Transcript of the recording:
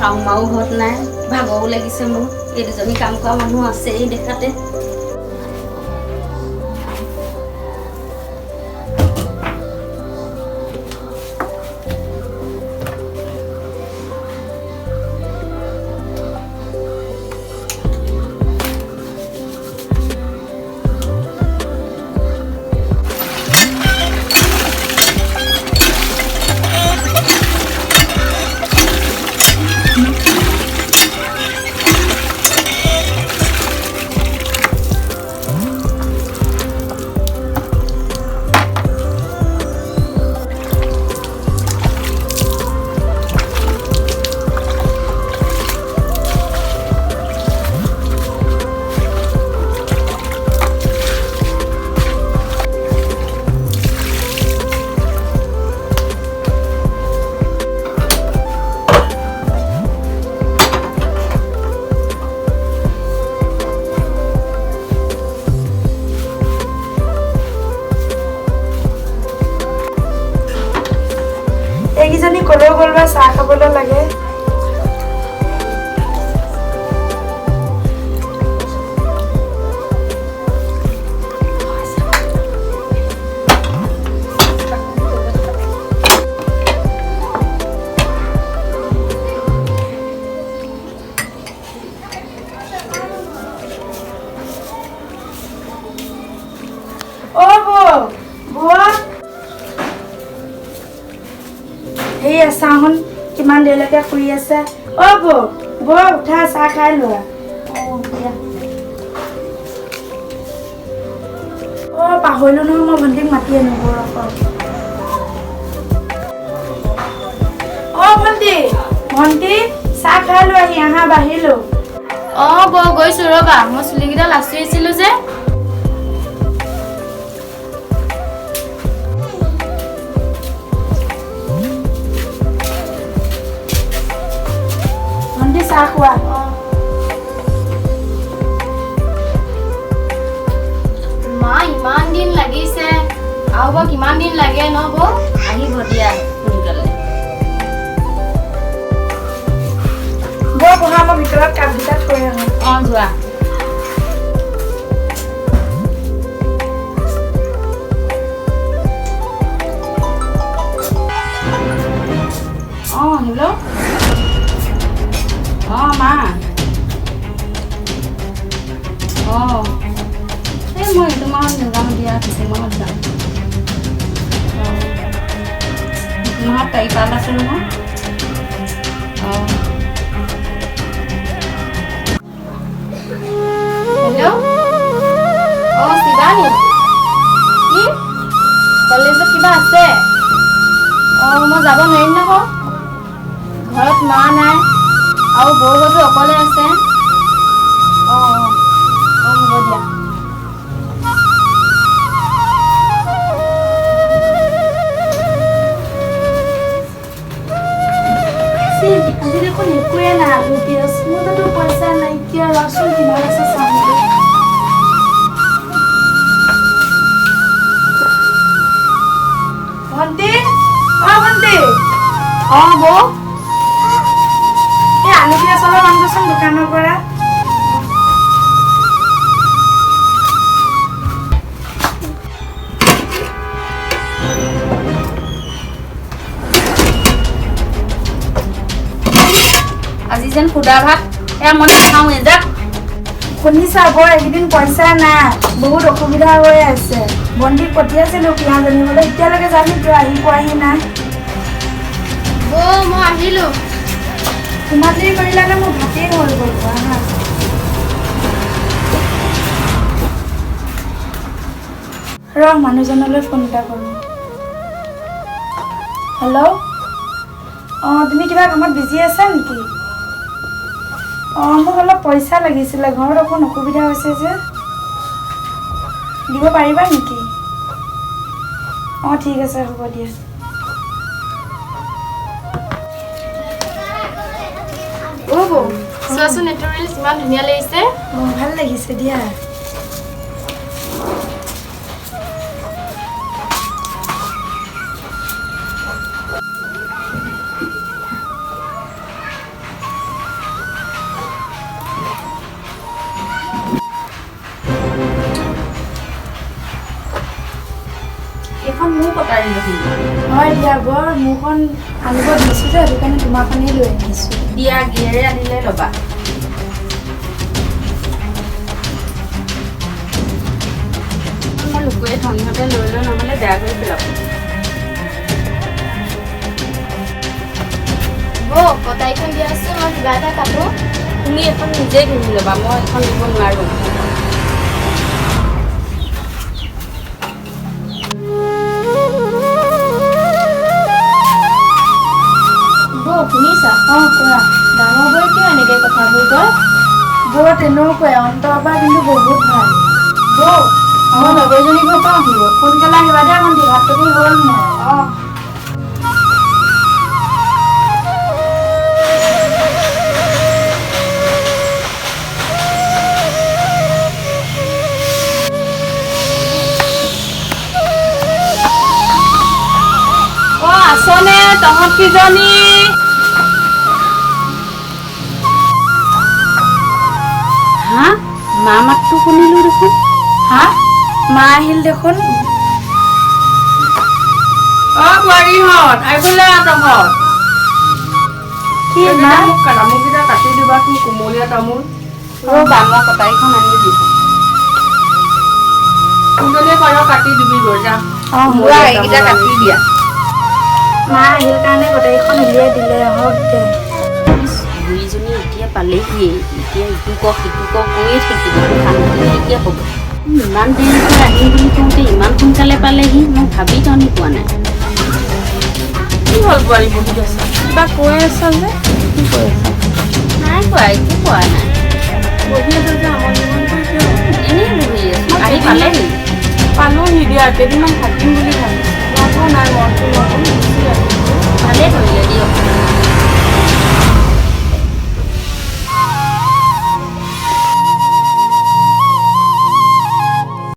শাহুমাও ঘৰত নাই, ভাগৰো লাগিছে মোৰ। এই দুজনী কাম কৰা মানুহ আছেই দেখাতে। এইকেইজনী কলৈ গ'ল বা চাহ খাবলৈ লাগে। এই চাহন কিমান দেৰিলৈকে শুই আছে। বৌ উঠা, চাহ খাই লোৱা। পাহৰিলো নহয়, মই ভণ্টিক মাতি আনো। ভণ্টি চাহ খাই লোৱাহি, আহা বাঢ়িলো। বৌ গৈছো ৰবা, মই চুলিকেইডাল আঁচুৰিছিলো যে। চাহ খোৱা। মা ইমান দিন লাগিছে, আৰু বাৰু কিমান দিন লাগে ন বৌ? আহিব দিয়া সোনকালে। বহা, মই ভিতৰত কাপকেইটা থৈ আহো। যোৱা। হেল্ল'। মা। এই মই এইটো মাহত নাযাম দিয়া, পিছে মাহত যাম। এইটো মাহত তাৰিখ আছে নহয়। হেল্ল'। শিৱানী, কি কলেজত কিবা আছে? মই যাব নোৱাৰিম নহয়, ঘৰত মা নাই আৰু বৌহঁতো অকলে আছে। হ'ব দিয়া। আজি দেখোন একোৱে নাই। মোৰ তাতো পইচা নাইকিয়া, ৰচোন কিমান আছে চাম। ভণ্টি, বৌ এই আলু পিঁয়াজ অলপ আনিবচোন দোকানৰ পৰা। আজি যেন সুদা ভাত মই নাখাওঁ এজাক। শুনিছা বৌ, এইকেইদিন পইচা নাই, বহুত অসুবিধা হৈ আছে। ভণ্টিক পঠিয়াইছিলো পিঁয়াজ আনিবলৈ, এতিয়ালৈকে জানি কিয় আহি পোৱাহি নাই। মই আহিলো। ইমান দেৰি কৰিলানে? মোৰ ভাতেই হৈ গ'ল। মানুহজনলৈ ফোন এটা কৰোঁ। হেল্ল'। তুমি কিবা কামত বিজি আছা নেকি? মোক অলপ পইচা লাগিছিলে, ঘৰত অকণ অসুবিধা হৈছে যে। দিব পাৰিবা নেকি? ঠিক আছে, হ'ব দিয়া। বৌ চোৱাচোন, এইটো ৰিলচ ইমান ধুনীয়া লাগিছে। ভাল লাগিছে দিয়া। কটাৰী দেখোন হয় দিয়া বৰ মোৰখন আনিব দিছোঁ যে সেইটো কাৰণে তোমাৰখনেই লৈ আনিছোঁ দিয়া গিয়েৰে আনিলে ল'বা মই লোকুৱে ধনীহঁতে লৈ নহ'লে বেয়া কৰি পেলাব কটাৰীখন দিয়া আছে মই কিবা এটা কাটো তুমি এখন নিজে কিনি ল'বা মই এখন দিব নোৱাৰোঁ শুনিছা কোৱা ডাঙৰ বৌয়ে কিয় এনেকৈ কথাবোৰ কয় বৰ তেনেকুৱাই অন্তৰৰ পৰা কিন্তু বহুত ভাল মই লগৰজনী ঘৰৰ পৰা আহিব সোনকালে আহিবা দে ভণ্টি ভাত পানী হ'ল মোৰ আছনে তহঁত কিজনী হা মা মাতটো শুনিলো দেখোন হা মা আহিল দেখোন বোৱাৰীহঁত আহিবলৈ তহঁত কি মা তামোলকেইটা কাটি দিবাচোন কোমলীয়া তামোল ৰ'বা মই কটাৰীখন আনি দিব কোনজনীয়ে পাৰ কাটি দিবি গৈ যা এইকেইটা কাটি দিয়া মা আহিল কাৰণে কটাৰীখন উলিয়াই দিলে হওক দে বুঢ়ীজনী এতিয়া পালেহিয়ে এতিয়া ইটো কওক সিটো কওক কৈয়ে থাকিব শান্তি নাইকিয়া হ'ব ইমান দেৰিকৈ আহিম বুলি কওঁতে ইমান সোনকালে পালেহি মই ভাবি তনি পোৱা নাই কি হ'ল বোৱাৰী বহি আছে কিবা কৈ আছা যে কি কৈ আছা নাই কোৱা একো কোৱা নাই বহি আছে যে আমাৰ জীৱনটো কিয় এনেই বহি আছো আহি পালেহি পালোহি দিয়া কেইদিনমান থাকিম বুলি ভাবিছোঁ নাই মনটো নতুন গুচি আহিছোঁ ভালেই কৰিলে দিয়ক